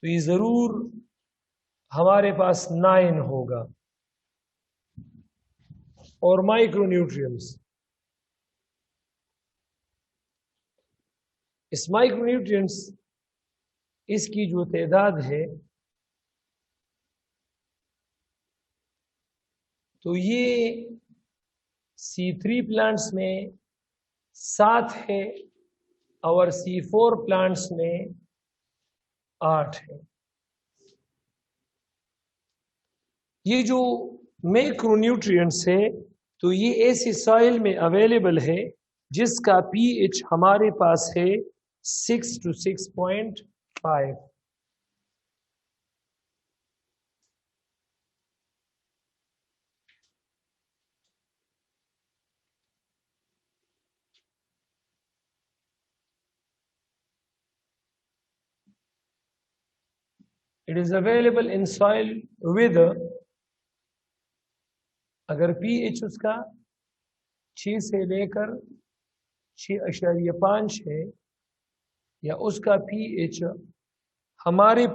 तो ये जरूर हमारे पास 9 होगा। और माइक्रोन्यूट्रिएंट्स, इस माइक्रोन्यूट्रिएंट्स इसकी जो तादाद है, तो ये C3 प्लांट्स में 7 है और C4 प्लांट्स में 8 है। ये जो मैक्रोन्यूट्रिएंट्स है, तो ये ऐसी सॉइल में अवेलेबल है जिसका पीएच हमारे पास है 6 to 6.5। It is available in soil with, अगर पीएच उसका 6 से लेकर 6.5 है, या उसका पीएच हमारे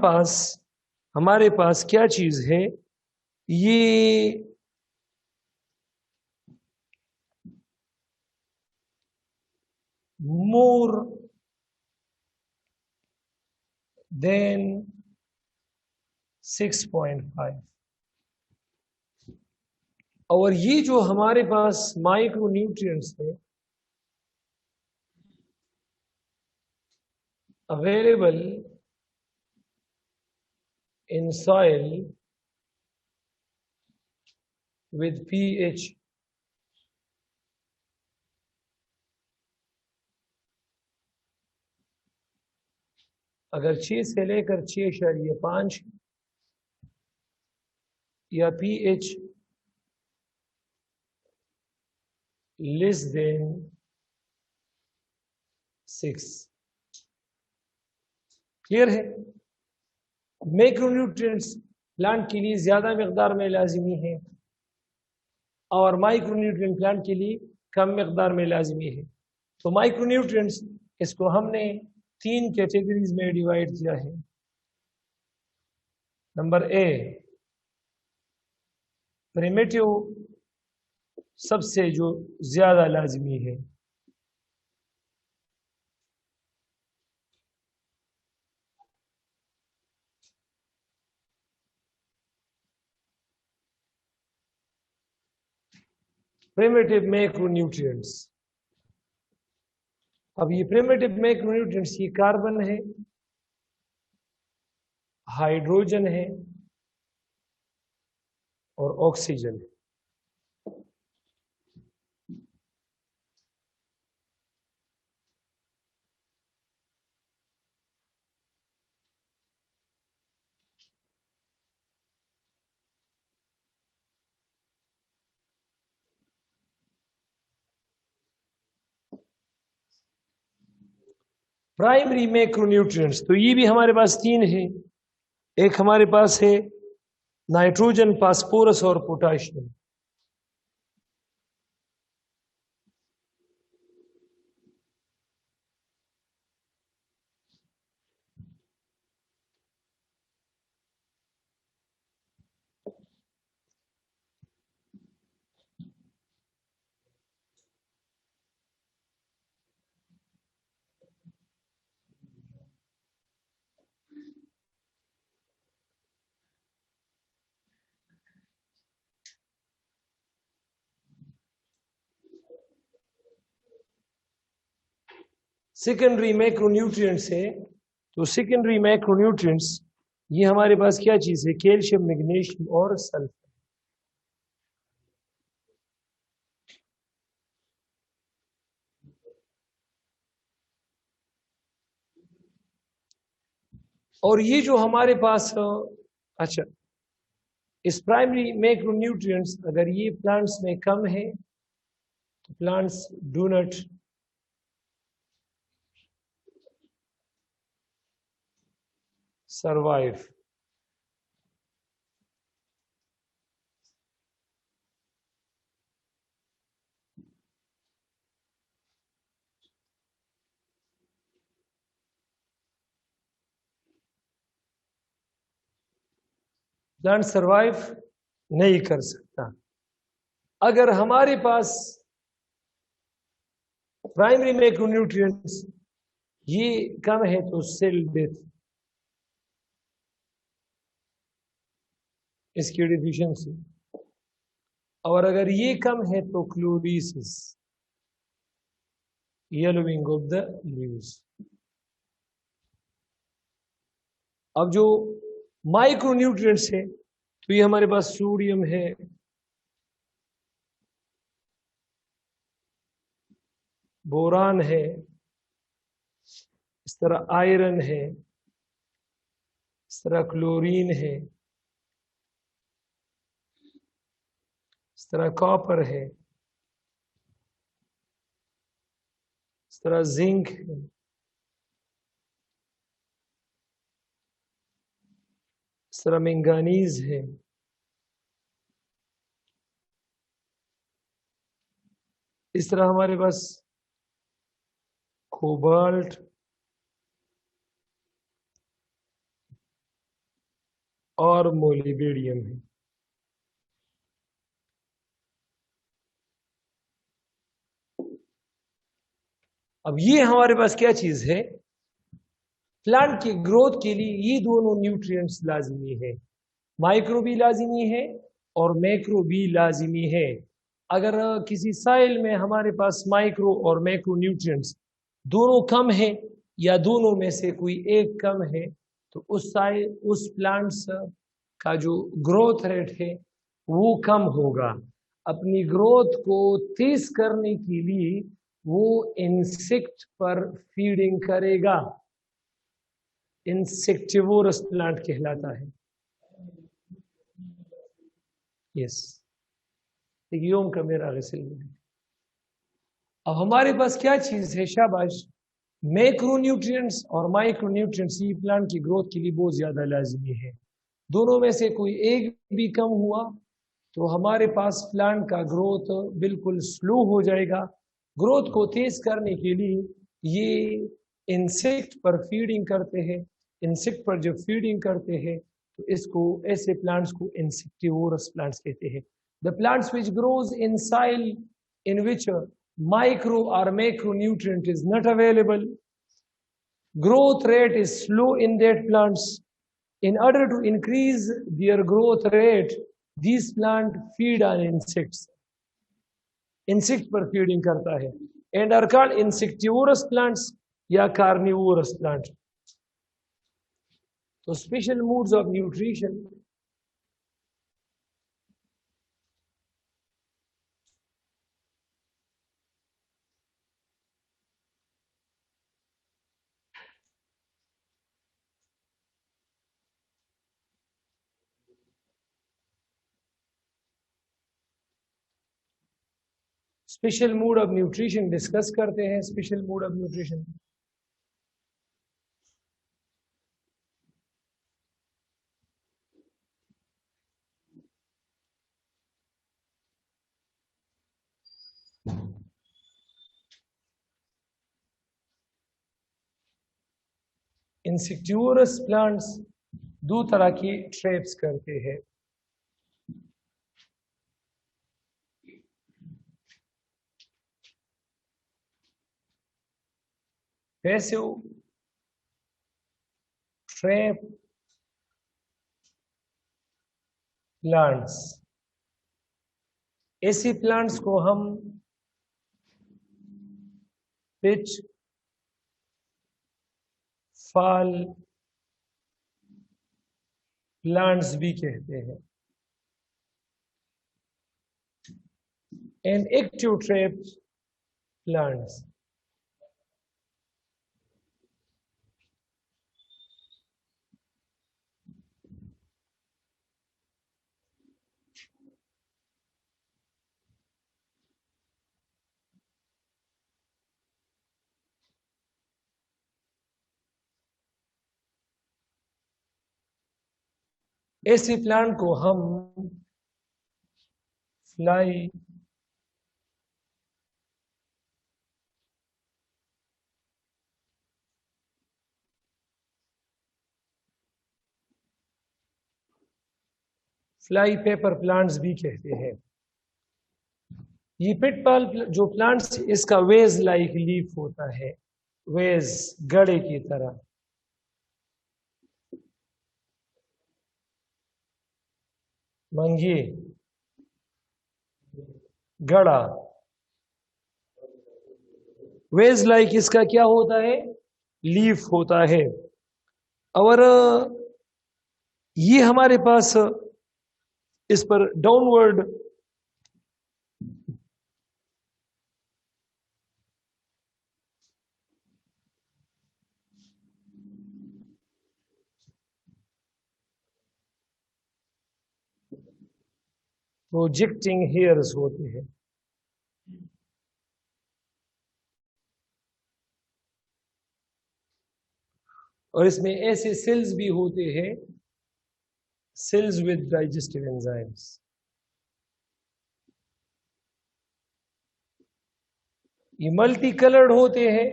पास क्या चीज है, ये मोर देन 6.5। और ये जो हमारे पास माइक्रोन्यूट्रिएंट्स है available in soil with pH अगर 6 से लेकर 6.5 या pH लेस देन 6। क्लियर है? मैक्रोन्यूट्रिएंट्स प्लांट के लिए ज्यादा मिकदार में लाजिमी है और माइक्रोन्यूट्रिएंट प्लांट के लिए कम मिकदार में लाजिमी है। तो माइक्रोन्यूट्रिएंट्स, इसको हमने 3 कैटेगरीज में डिवाइड किया है। नंबर ए, प्रिमिटिव, सबसे जो ज्यादा लाजिमी है। Primitive macronutrients. अब ये प्रिमिटिव मैक्रोन्यूट्रिएंट्स, ये कार्बन है, हाइड्रोजन है और ऑक्सीजन है। प्राइमरी मैक्रोन्यूट्रिएंट्स, तो ये भी हमारे पास 3 है। एक हमारे पास है नाइट्रोजन, फास्फोरस और पोटाशियम। सेकेंडरी मैक्रोन्यूट्रिएंट्स है, तो सेकेंडरी मैक्रोन्यूट्रिएंट्स ये हमारे पास क्या चीज है, कैल्शियम, मैग्नीशियम और सल्फर। और ये जो हमारे पास अच्छा, इस प्राइमरी मैक्रोन्यूट्रिएंट्स अगर ये प्लांट्स में कम है तो plants do not survive। Plant survive नहीं कर सकता। अगर हमारे पास प्राइमरी मैक्रोन्यूट्रिएंट्स ये कम है तो सेल डेथ, इसकी डिफिशियंसी। और अगर ये कम है तो क्लोरीसिस, येलोइंग ऑफ द लीव्स। अब जो माइक्रोन्यूट्रिएंट्स है तो ये हमारे पास सोडियम है, बोरान है, इस तरह आयरन है, इस तरह क्लोरीन है, इस तरह कॉपर है, इस तरह जिंक है, इस तरह मैंगानीज है, इस तरह हमारे पास कोबाल्ट और मोलिबेडियम है। अब ये हमारे पास क्या चीज है, प्लांट की ग्रोथ के लिए ये दोनों न्यूट्रिएंट्स लाजिमी है, माइक्रो भी लाजिमी है और मैक्रो भी लाजिमी है। अगर किसी साइल में हमारे पास माइक्रो और मैक्रो न्यूट्रिएंट्स दोनों कम है या दोनों में से कोई एक कम है तो उस साइल, उस प्लांट्स का जो ग्रोथ रेट है वो कम होगा। अपनी ग्रोथ को तेज करने के लिए वो इंसेक्ट पर फीडिंग करेगा, इंसेक्टिवोरस प्लांट कहलाता है। यस, योम का मेरा गसल में। अब हमारे पास क्या चीज है, शाबाश, मैक्रोन्यूट्रिएंट्स और माइक्रोन्यूट्रिएंट्स ये प्लांट की ग्रोथ के लिए बहुत ज्यादा लाजमी है। दोनों में से कोई एक भी कम हुआ तो हमारे पास प्लांट का ग्रोथ बिल्कुल स्लो हो जाएगा। ग्रोथ को तेज करने के लिए ये इंसेक्ट पर फीडिंग करते हैं। इंसेक्ट पर जब फीडिंग करते हैं तो इसको, ऐसे प्लांट्स को इंसेक्टिवोरस प्लांट्स कहते हैं। The plants which grows in soil in which micro or macronutrient is not available, growth rate is slow in that plants. In order to increase their growth rate, these plant feed on insects. Insect पर feeding करता है and are called insectivorous plants या carnivorous plant. So special modes of nutrition. Special mood off nutrition discuss करते हैं। Special mood off nutrition, insectivorous plants दो तरह की traps करते हैं। पैसिव ट्रैप प्लांट्स, ऐसे प्लांट्स को हम पिच फाल प्लांट्स भी कहते हैं। एंड एक्टिव ट्रैप प्लांट्स, ऐसे प्लांट को हम फ्लाई फ्लाई पेपर प्लांट्स भी कहते हैं। ये पिटपाल जो प्लांट्स, इसका वेज लाइक लीफ होता है, वेज, गड़े की तरह। मंगी, गड़ा, वेज लाइक इसका क्या होता है, लीफ होता है। और ये हमारे पास इस पर डाउनवर्ड प्रोजेक्टिंग हेयर्स होते हैं। और इसमें ऐसे सेल्स भी होते हैं, सेल्स विद डाइजेस्टिव एंजाइम्स। ये मल्टी कलर्ड होते हैं,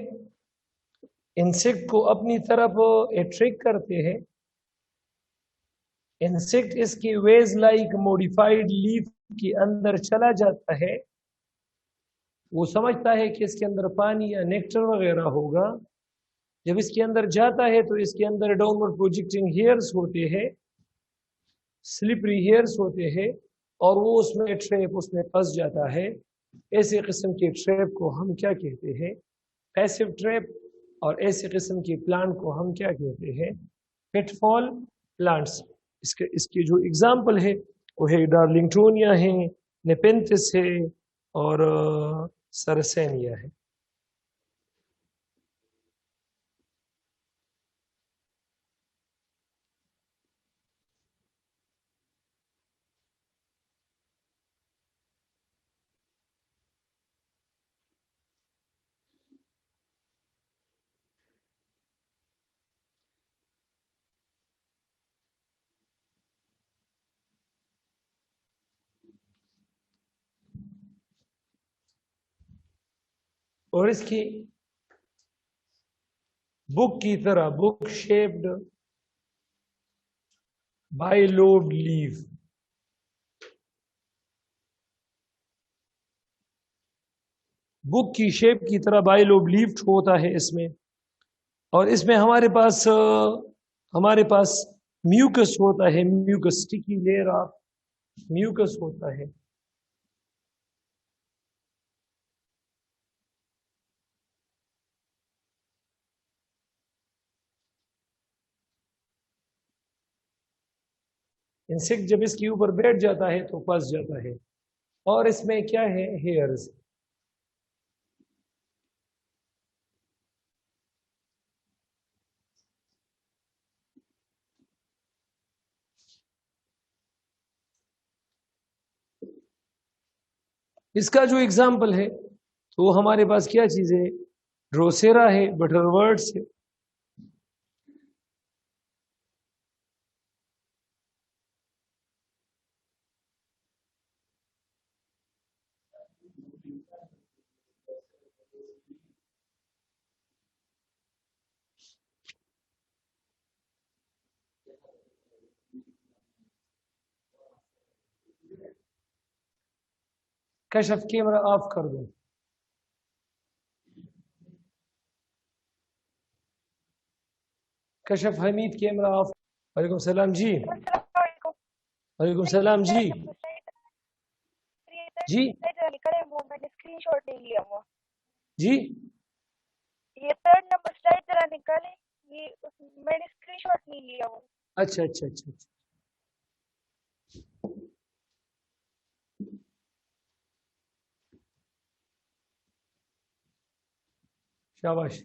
इंसेक्ट को अपनी तरफ अट्रैक्ट करते हैं। इंसेक्ट इसके वेज लाइक मॉडिफाइड लीफ के अंदर चला जाता है, वो समझता है कि इसके अंदर पानी या नेक्टर वगैरह होगा। जब इसके अंदर जाता है तो इसके अंदर डाउनवर्ड प्रोजेक्टिंग हेयर्स होते हैं, स्लिपरी हेयर्स होते हैं, और वो उसमें ट्रैप, उसमें फंस जाता है। ऐसे किस्म के ट्रैप को हम क्या कहते हैं, पैसिव ट्रैप। और ऐसे किस्म के प्लांट को हम क्या कहते हैं, पिटफॉल प्लांट्स। इसके जो एग्जाम्पल है वो है डार्लिंगटोनिया है, नेपेंथिस है, और सरसेनिया है। और इसकी बुक की तरह, book shaped bilobed leaf, book की शेप की तरह बाइलोब लीफ होता है इसमें। और इसमें हमारे पास म्यूकस होता है, mucus, sticky layer of mucus होता है। इंसेक्ट जब इसके ऊपर बैठ जाता है तो फंस जाता है। और इसमें क्या है, हेयर्स। इसका जो एग्जाम्पल है तो हमारे पास क्या चीज है, ड्रोसेरा है, बटरवर्ड्स है। कशफ कैमरा ऑफ कर दो। Kashaf Hamid camera off. वालेकुम सलाम जी। वालेकुम सलाम जी। जी मैंने स्क्रीनशॉट नहीं लिया हुआ। जी, ये 3rd नंबर स्लाइड जरा निकालें, ये मैंने स्क्रीनशॉट नहीं लिया हुआ। अच्छा अच्छा अच्छा अच्छा। शाबाश।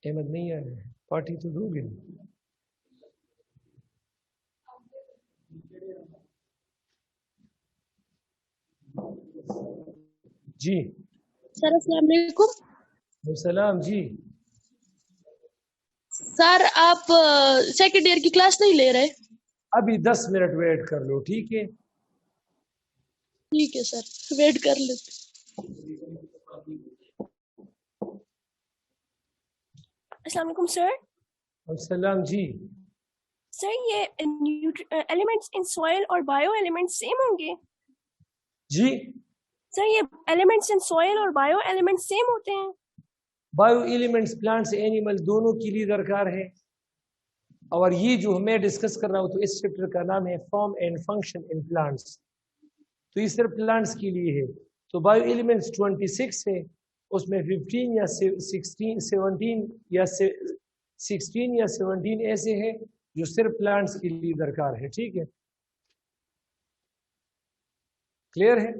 अहमद नहीं आ रहे, पार्टी तो दोगे जी। सर अस्सलाम वालेकुम। सलाम जी। सर आप सेकंड ईयर की क्लास नहीं ले रहे? अभी 10 मिनट वेट कर लो, ठीक है? ठीक है सर, वेट कर लेते। अस्सलाम वालेकुम सर। सलाम जी। सर ये एलिमेंट्स इन सॉइल और बायो एलिमेंट्स सेम होंगे? जी, सर ये एलिमेंट्स इन सॉइल और बायो एलिमेंट्स सेम होते हैं? बायो एलिमेंट्स प्लांट्स एनिमल दोनों के लिए दरकार है। और ये जो मैं डिस्कस कर रहा हूँ तो इस चैप्टर का नाम है form and function in plants. तो ये सिर्फ प्लांट्स के लिए है। तो बायो एलिमेंट्स 26 है, उसमें 15 या 16 17 या 16 या 17 ऐसे हैं जो सिर्फ प्लांट्स के लिए दरकार है। ठीक है, क्लियर है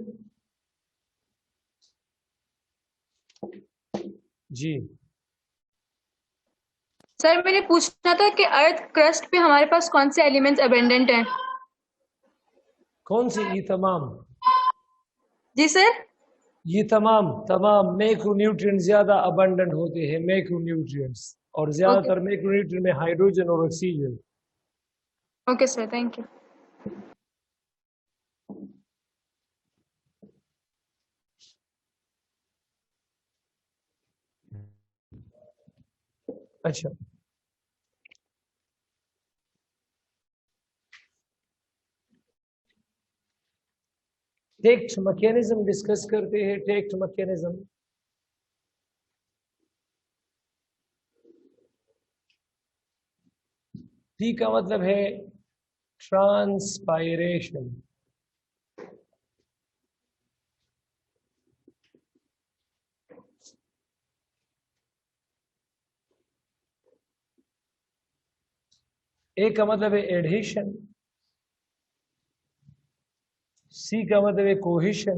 जी। सर मैंने पूछना था कि अर्थ क्रस्ट पे हमारे पास कौन से एलिमेंट्स अबेंडेंट हैं? कौन से? ये तमाम। जी सर। ये तमाम मैक्रोन्यूट्रिएंट ज्यादा अबंडेंट होते हैं, मैक्रोन्यूट्रिएंट्स, और ज्यादातर मैक्रोन्यूट्रिएंट में हाइड्रोजन और oxygen. Okay sir, thank you. अच्छा, टेक्स्ट मैकेनिज्म डिस्कस करते हैं। टेक्स्ट मैकेनिज्म टी का मतलब है ट्रांसपायरेशन। ए का मतलब है एडहेशन, सी का मतलब है कोहेशन,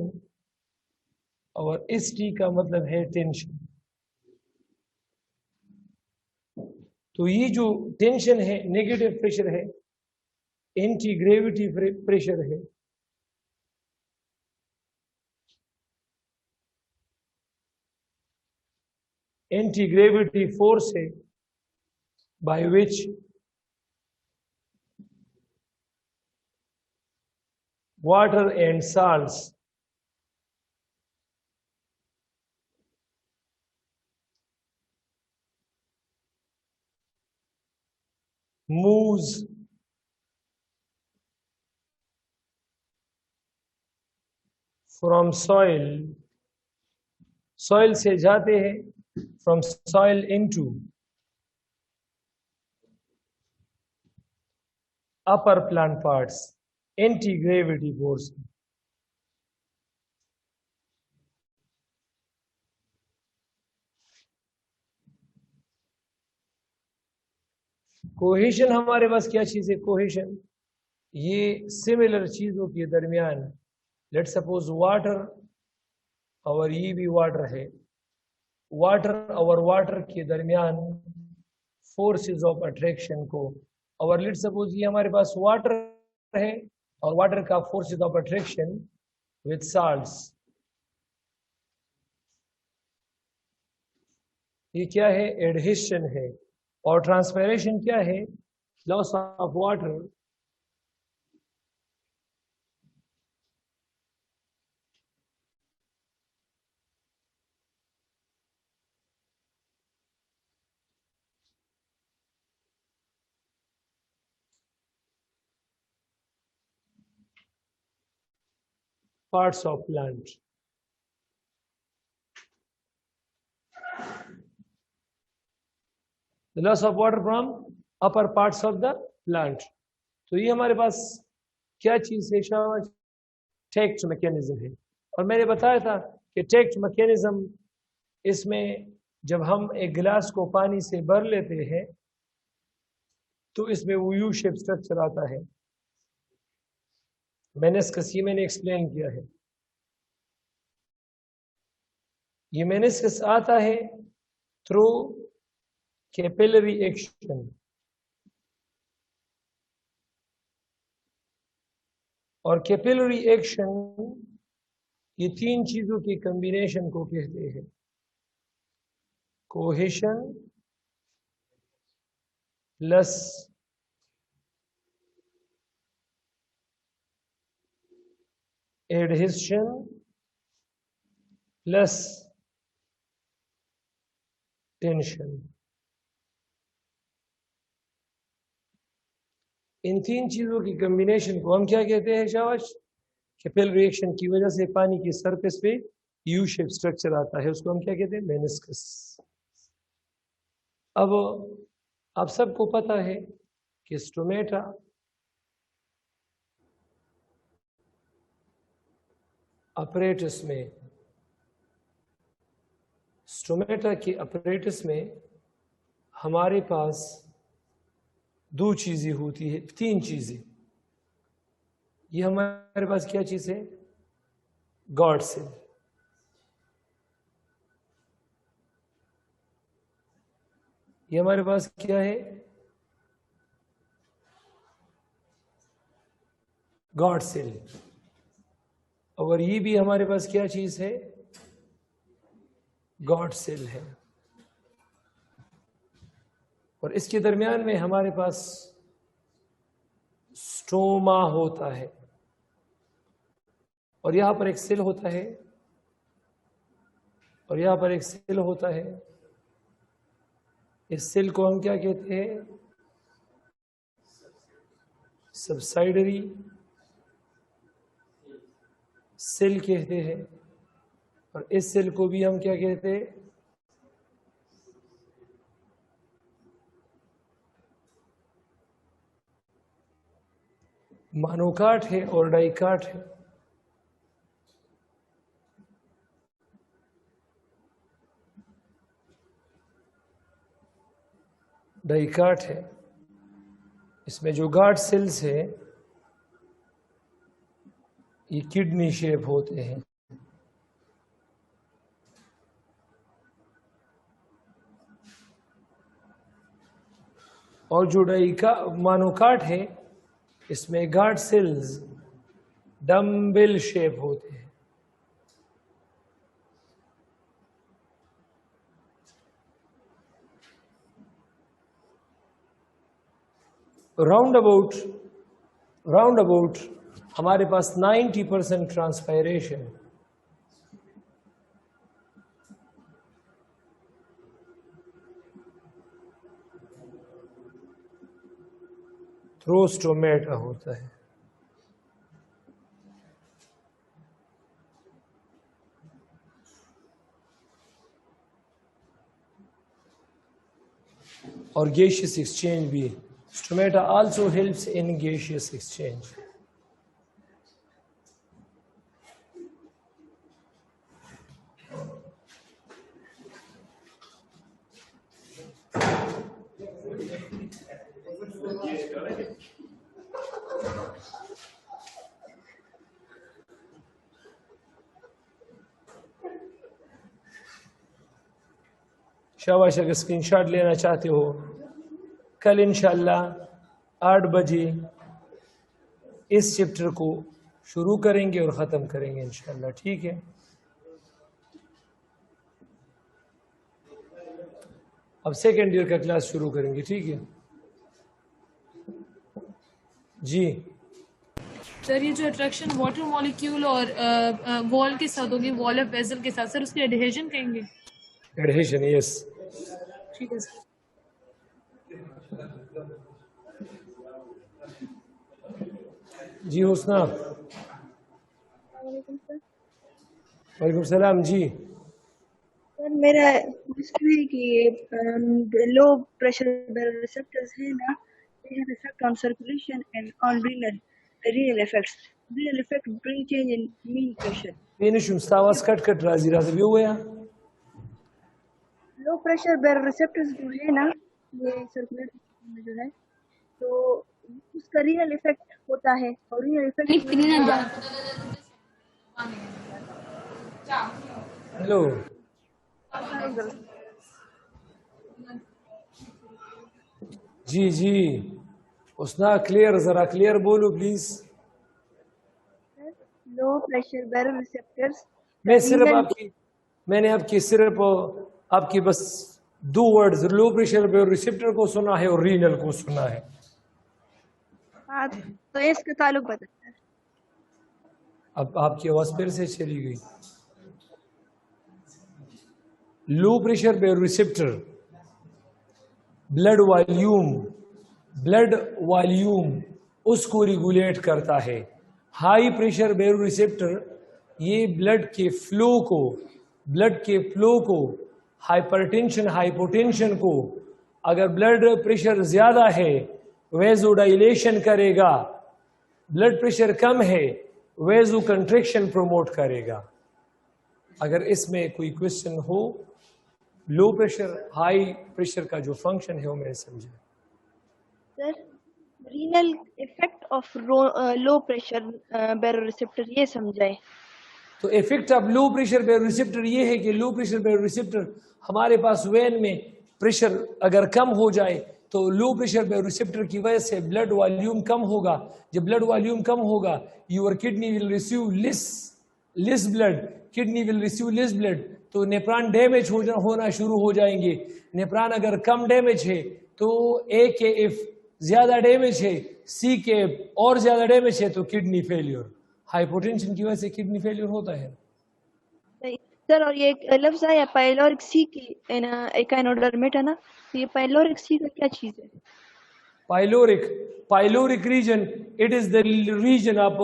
और एस टी का मतलब है टेंशन। तो ये जो टेंशन है नेगेटिव प्रेशर है, एंटी ग्रेविटी प्रेशर है, एंटी ग्रेविटी फोर्स है, by which water and salts moves from soil से जाते हैं, from soil into upper plant parts, anti-gravity force। Cohesion हमारे पास क्या चीज है? कोहेशन ये सिमिलर चीजों के दरमियान, लेट सपोज वाटर और ये भी वाटर है, वाटर और वाटर के दरमियान फोर्सेस ऑफ अट्रैक्शन को, और लेट सपोज ये हमारे पास वाटर है और वाटर का forces of attraction with salts, ये क्या है? एडहेशन है। और ट्रांसपैरेशन क्या है? Loss of water parts of plant। The loss of water from upper parts of the plant। तो ये हमारे पास क्या चीज है? शाबाश, टेक्स्ट मैकेनिज्म है। और मैंने बताया था कि टेक्स्ट मैकेनिज्म, इसमें जब हम एक गिलास को पानी से भर लेते हैं तो इसमें वो यू शेप स्ट्रक्चर आता है। मैंने एक्सप्लेन किया है। ये मेनिस्कस आता है थ्रू कैपिलरी एक्शन, और कैपिलरी एक्शन ये तीन चीजों की कॉम्बिनेशन को कहते हैं। Cohesion plus adhesion plus tension. इन तीन चीज़ों की कम्बिनेशन को हम क्या कहते हैं शाबाश? कैपिलरी रिएक्शन की वजह से पानी की सरफेस पे यू शेप स्ट्रक्चर आता है, उसको हम क्या कहते हैं? मेनिस्कस। अब आप सबको पता है कि स्टोमेटा अपरेटस में, स्टोमेटा के अपरेटस में हमारे पास दो चीज़ें होती है, तीन चीज़ें। ये हमारे पास क्या चीज़ है? Guard cell. ये हमारे पास क्या है? Guard cell. और ये भी हमारे पास क्या चीज़ है? गॉड सेल है। और इसके दरमियान में हमारे पास स्टोमा होता है, और यहां पर एक सेल होता है, और यहां पर एक सेल होता है। इस सेल को हम क्या कहते हैं? सबसाइडरी सेल कहते हैं। और इस सेल को भी हम क्या कहते हैं? मोनोकाट है और डाइकाट है। डाइकाट है। इसमें जो गार्ड सेल्स है ये किडनी शेप होते हैं, और जो मोनोकाट है इसमें गार्ड सेल्स डम्बेल शेप होते हैं। राउंड अबाउट हमारे पास 90% ट्रांसपायरेशन थ्रू स्टोमेटा होता है। और gaseous exchange भी। Stomata also helps in gaseous exchange. शाबाश, अगर स्क्रीनशॉट लेना चाहते हो कल इंशाल्लाह 8 बजे इस चैप्टर को शुरू करेंगे और ख़त्म करेंगे इंशाल्लाह, ठीक है। अब सेकेंड ईयर का क्लास शुरू करेंगे, ठीक है जी। सर ये जो अट्रैक्शन वाटर मॉलिक्यूल और वॉल के साथ होगी, वॉल ऑफ वेसल के साथ, सर उसकी एडहेजन कहेंगे? एडहेजन, यस, ठीक है सर। जी हुस्ना। वालेकुम सलाम जी। सर मेरा क्वेश्चन है कि लो प्रेशर रिसेप्टर्स है ना, they have effect on circulation and on renal effects. Renal effect bring change in mean pressure. मैंने शुमस्तावास कट राजी भी हुआ है। लो प्रेशर बेर रिसेप्टर्स जो है ना, ये सर्कुलेट में जो है, तो उसका रीनल इफेक्ट होता है, और रीनल इफेक्ट हेलो जी उसना क्लियर, जरा क्लियर बोलो प्लीज। लो प्रेशर बेर रिसेप्टर्स, मैंने आपकी बस 2 वर्ड्स लो प्रेशर बेर रिसेप्टर को सुना है और रीनल को सुना है। हाँ, तो इसका ताल्लुक बताता है। अब आपकी आवाज फिर से चली गई। लो प्रेशर बेर रिसेप्टर ब्लड वॉल्यूम उसको रेगुलेट करता है। हाई प्रेशर बेरोरिसेप्टर ये ब्लड के फ्लो को हाइपरटेंशन हाइपोटेंशन को, अगर ब्लड प्रेशर ज्यादा है वेजोडाइलेशन करेगा, ब्लड प्रेशर कम है वेजो कंट्रैक्शन प्रमोट करेगा। अगर इसमें कोई क्वेश्चन हो, लो प्रेशर हाई प्रेशर का जो फंक्शन है वो मैं समझे। Sir renal effect of low pressure baroreceptor ये समझाए। तो effect of low pressure baroreceptor ये है कि लो प्रेशर बेरोरिसेप्टर हमारे पास वेन में प्रेशर अगर कम हो जाए तो लो प्रेशर बेरोरिसेप्टर की वजह से ब्लड वॉल्यूम कम होगा। जब ब्लड वॉल्यूम कम होगा your kidney will receive less blood, kidney will receive less blood, तो नेफ्रॉन डैमेज होना शुरू हो जाएंगे। नेफ्रॉन अगर कम डैमेज है तो ए के एफ ज्यादा डैमेज है, सी के एफ और ज्यादा डैमेज है तो किडनी फेलियर, हाइपोटेंशन की वजह से किडनी फेलियर होता है। सर और ये एक लफ्ज आया पाइलोरिक सी की एकाइनोडर्मेट है ना, तो ये पाइलोरिक सी का क्या चीज है? Pyloric region it is the region of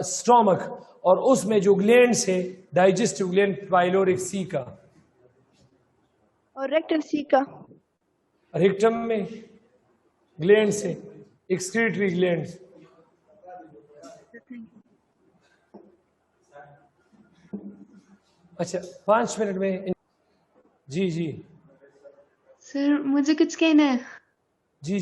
stomach, और उसमें जो ग्लैंड्स है डाइजेस्टिव ग्लैंड पाइलोरिक सी का। और रेक्टल सी का? रेक्टम में ग्लैंड्स है, एक्सक्रीटरी ग्लैंड्स। अच्छा 5 मिनट में। जी सर मुझे कुछ कहना है। जी